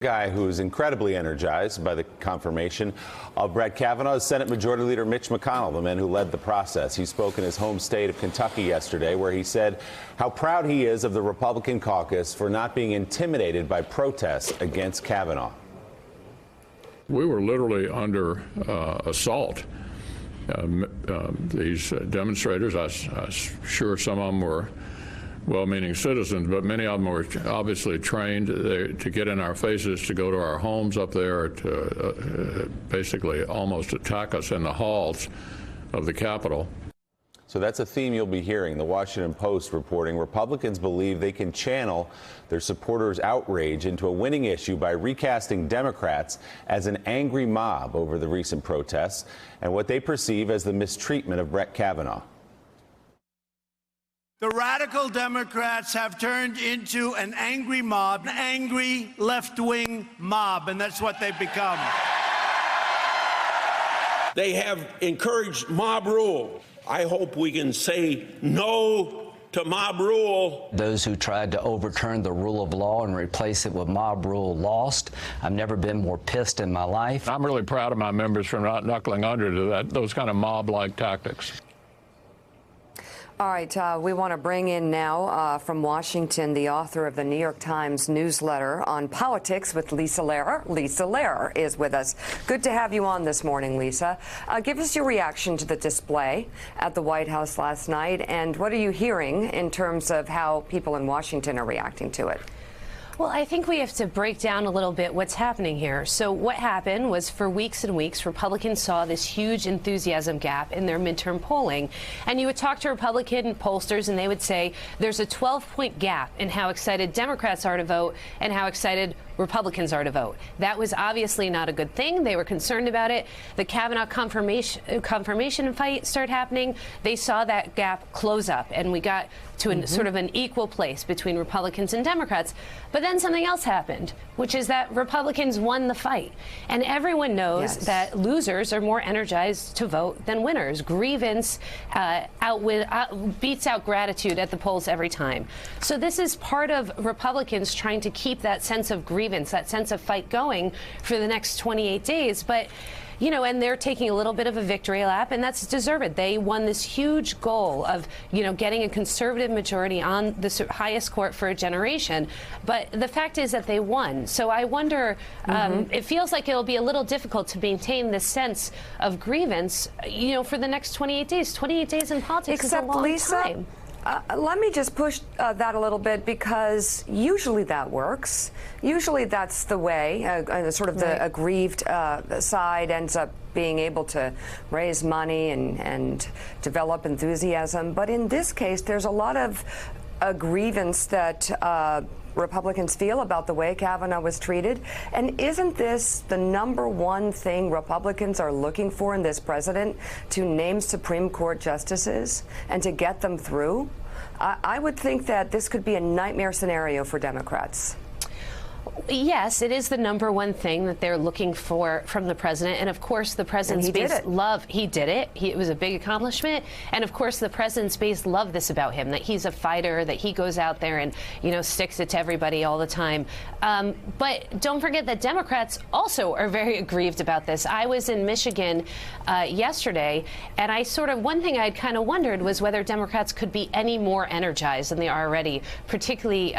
Guy who's incredibly energized by the confirmation of Brett Kavanaugh is Senate Majority Leader Mitch McConnell, the man who led the process. He spoke in his home state of Kentucky yesterday, where he said how proud he is of the Republican caucus for not being intimidated by protests against Kavanaugh. We were literally under assault. These demonstrators, I'm sure some of them were well-meaning citizens, but many of them were obviously trained to get in our faces, to go to our homes up there, to basically almost attack us in the halls of the Capitol. So that's a theme you'll be hearing. The Washington Post reporting Republicans believe they can channel their supporters' outrage into a winning issue by recasting Democrats as an angry mob over the recent protests and what they perceive as the mistreatment of Brett Kavanaugh. The radical Democrats have turned into an angry mob, an angry left-wing mob, and that's what they've become. They have encouraged mob rule. I hope we can say no to mob rule. Those who tried to overturn the rule of law and replace it with mob rule lost. I've never been more pissed in my life. I'm really proud of my members for not knuckling under to those kind of mob-like tactics. All right, we want to bring in now from Washington the author of the New York Times newsletter on politics with Lisa Lehrer. Lisa Lehrer is with us. Good to have you on this morning, Lisa. Give us your reaction to the display at the White House last night, and what are you hearing in terms of how people in Washington are reacting to it? Well, I think we have to break down a little bit what's happening here. So what happened was for weeks and weeks, Republicans saw this huge enthusiasm gap in their midterm polling. And you would talk to Republican pollsters and they would say there's a 12-point gap in how excited Democrats are to vote and how excited Republicans are to vote. That was obviously not a good thing. They were concerned about it. The Kavanaugh confirmation fight started happening. They saw that gap close up, and we got to sort of an equal place between Republicans and Democrats. But then something else happened, which is that Republicans won the fight. And everyone knows that losers are more energized to vote than winners. Grievance beats out gratitude at the polls every time. So this is part of Republicans trying to keep that sense of grievance, that sense of fight going for the next 28 days. But you know, and they're taking a little bit of a victory lap, and that's deserved. They won this huge goal of, you know, getting a conservative majority on the highest court for a generation. But the fact is that they won. So I wonder, it feels like it'll be a little difficult to maintain this sense of grievance, you know, for the next 28 days. 28 days in politics is a long time. Let me just push that a little bit, because usually that works. Usually that's the way, sort of the aggrieved side ends up being able to raise money and develop enthusiasm. But in this case, there's a lot of grievance that Republicans feel about the way Kavanaugh was treated. And isn't this the #1 thing Republicans are looking for in this president, to name Supreme Court justices and to get them through? I would think that this could be a nightmare scenario for Democrats. Yes, it is the #1 thing that they're looking for from the president. And of course, the president's base love. He did it. It was a big accomplishment. And of course, the president's base love this about him, that he's a fighter, that he goes out there and, you know, sticks it to everybody all the time. But don't forget that Democrats also are very aggrieved about this. I was in Michigan yesterday, and one thing I'd kind of wondered was whether Democrats could be any more energized than they are already, particularly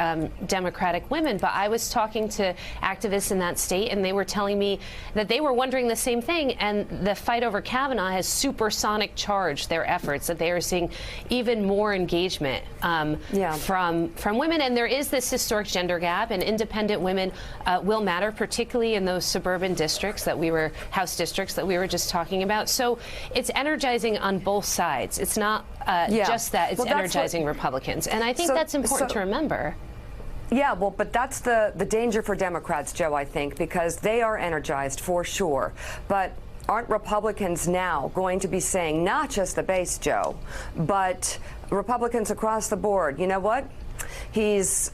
Democratic women. But I was talking to activists in that state, and they were telling me that they were wondering the same thing, and the fight over Kavanaugh has supersonic charged their efforts, that they are seeing even more engagement from women. And there is this historic gender gap, and independent women will matter, particularly in those suburban districts House districts that we were just talking about. So it's energizing on both sides. It's not just that, it's energizing Republicans. And I think that's important to remember. Yeah, well, but that's the danger for Democrats, Joe, I think, because they are energized for sure. But aren't Republicans now going to be saying, not just the base, Joe, but Republicans across the board, you know what? He's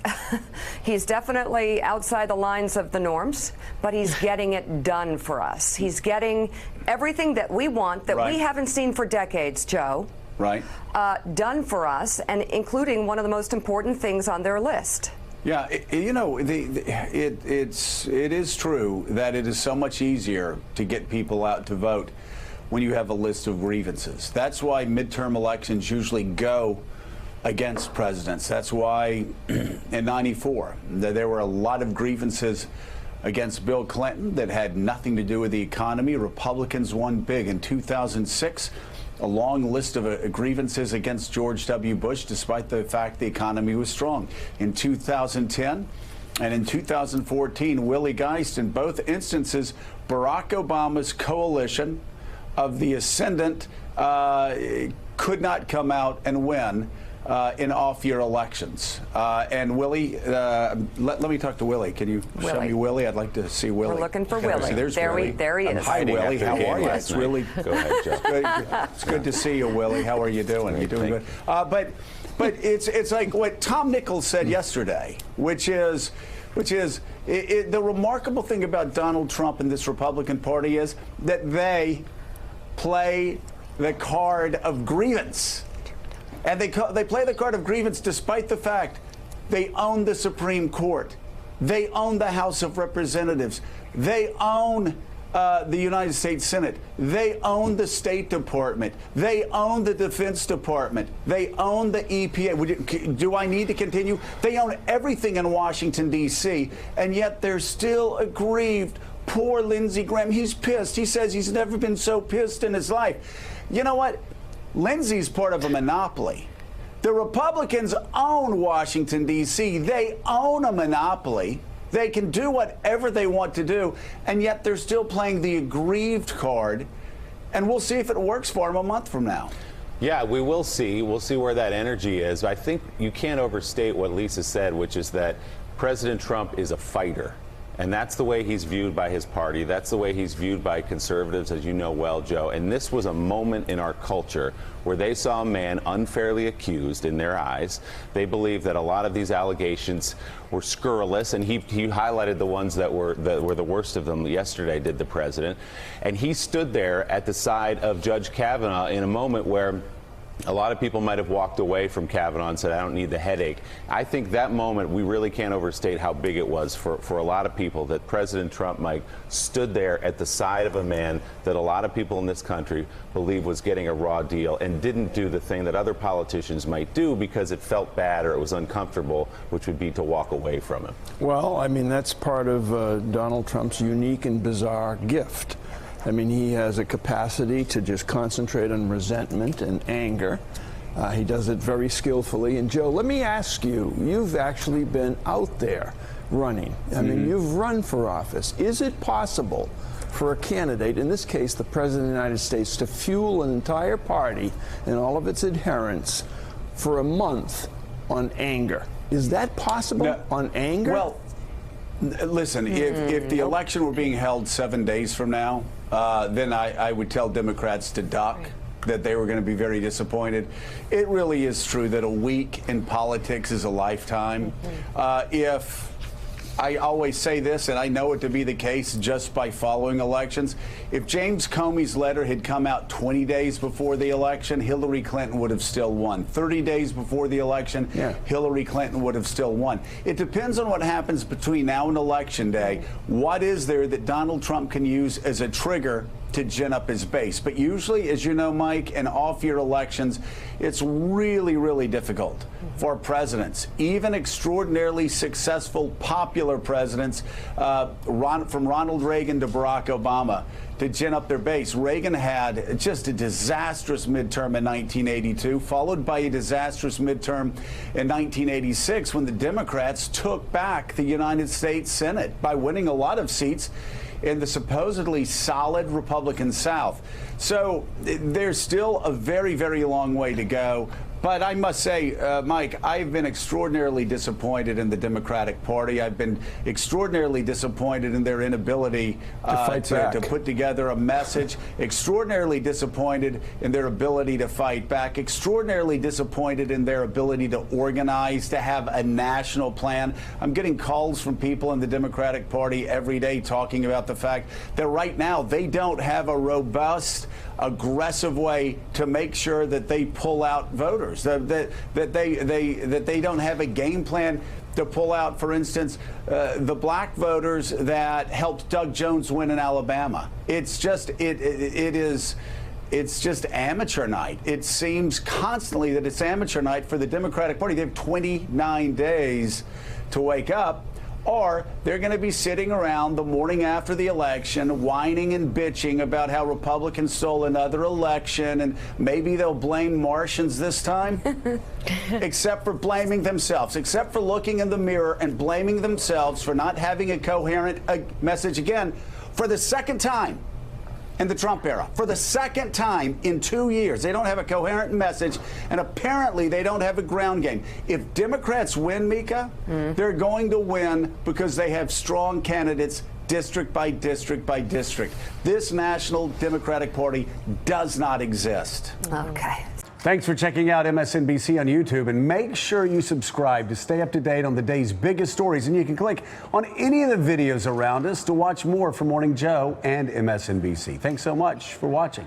definitely outside the lines of the norms, but he's getting it done for us. He's getting everything that we want, that we haven't seen for decades, Joe. Done for us, and including one of the most important things on their list. Yeah, it is true that it is so much easier to get people out to vote when you have a list of grievances. That's why midterm elections usually go against presidents. That's why in '94 there were a lot of grievances against Bill Clinton that had nothing to do with the economy. Republicans won big. In 2006, a long list of grievances against George W. Bush, despite the fact the economy was strong. In 2010 and in 2014, Willie Geist, in both instances, Barack Obama's coalition of the ascendant could not come out and win in off-year elections. And Willie, let me talk to Willie. Can you show me Willie? I'd like to see Willie. We're looking for Willie. There's there Willie. There he is. Hi, Willie. How are you? It's really Go ahead, Joe. It's good to see you, Willie. How are you doing? You doing good? But it's like what Tom Nichols said yesterday, which is the remarkable thing about Donald Trump and this Republican Party is that they play the card of grievance. And they play the card of grievance despite the fact they own the Supreme Court. They own the House of Representatives. They own the United States Senate. They own the State Department. They own the Defense Department. They own the EPA. Do I need to continue? They own everything in Washington, D.C., and yet they're still aggrieved. Poor Lindsey Graham. He's pissed. He says he's never been so pissed in his life. You know what? Lindsey's part of a monopoly. The Republicans own Washington, D.C. They own a monopoly. They can do whatever they want to do, and yet they're still playing the aggrieved card, and we'll see if it works for them a month from now. Yeah, we will see. We'll see where that energy is. I think you can't overstate what Lisa said, which is that President Trump is a fighter. And that's the way he's viewed by his party. That's the way he's viewed by conservatives, as you know well, Joe. And this was a moment in our culture where they saw a man unfairly accused in their eyes. They believe that a lot of these allegations were scurrilous, and he highlighted the ones that were the worst of them yesterday, did the president. And he stood there at the side of Judge Kavanaugh in a moment where a lot of people might have walked away from Kavanaugh and said, I don't need the headache. I think that moment, we really can't overstate how big it was for a lot of people that President Trump, Mike, stood there at the side of a man that a lot of people in this country believe was getting a raw deal and didn't do the thing that other politicians might do because it felt bad or it was uncomfortable, which would be to walk away from him. Well, I mean, that's part of Donald Trump's unique and bizarre gift. I mean, he has a capacity to just concentrate on resentment and anger. He does it very skillfully. And Joe, let me ask you, you've actually been out there running. I mean, you've run for office. Is it possible for a candidate, in this case the President of the United States, to fuel an entire party and all of its adherents for a month on anger? Is that possible, on anger? Well, listen, if the election were being held 7 days from now, then I would tell Democrats to duck, that they were going to be very disappointed. It really is true that a week in politics is a lifetime. If I always say this, and I know it to be the case just by following elections. If James Comey's letter had come out 20 days before the election, Hillary Clinton would have still won. 30 days before the election, Hillary Clinton would have still won. It depends on what happens between now and Election Day. What is there that Donald Trump can use as a trigger to gin up his base? But usually, as you know, Mike, in off-year elections, it's really, really difficult for presidents, even extraordinarily successful, popular presidents, from Ronald Reagan to Barack Obama, to gin up their base. Reagan had just a disastrous midterm in 1982, followed by a disastrous midterm in 1986 when the Democrats took back the United States Senate by winning a lot of seats in the supposedly solid Republican South. So there's still a very, very long way to go. But I must say, Mike, I've been extraordinarily disappointed in the Democratic Party. I've been extraordinarily disappointed in their inability to put together a message, extraordinarily disappointed in their ability to fight back, extraordinarily disappointed in their ability to organize, to have a national plan. I'm getting calls from people in the Democratic Party every day talking about the fact that right now they don't have a robust, aggressive way to make sure that they pull out voters, that they don't have a game plan to pull out, for instance, the black voters that helped Doug Jones win in Alabama. It's just it's just amateur night. It seems constantly that it's amateur night for the Democratic Party. They have 29 days to wake up, or they're going to be sitting around the morning after the election whining and bitching about how Republicans stole another election, and maybe they'll blame Martians this time. Except for blaming themselves, except for looking in the mirror and blaming themselves for not having a coherent message again for the second time in the Trump era. For the second time in 2 years, they don't have a coherent message, and apparently they don't have a ground game. If Democrats win, Mika, they're going to win because they have strong candidates district by district by district. This National Democratic Party does not exist. Okay. Thanks for checking out MSNBC on YouTube, and make sure you subscribe to stay up to date on the day's biggest stories. And you can click on any of the videos around us to watch more from Morning Joe and MSNBC. Thanks so much for watching.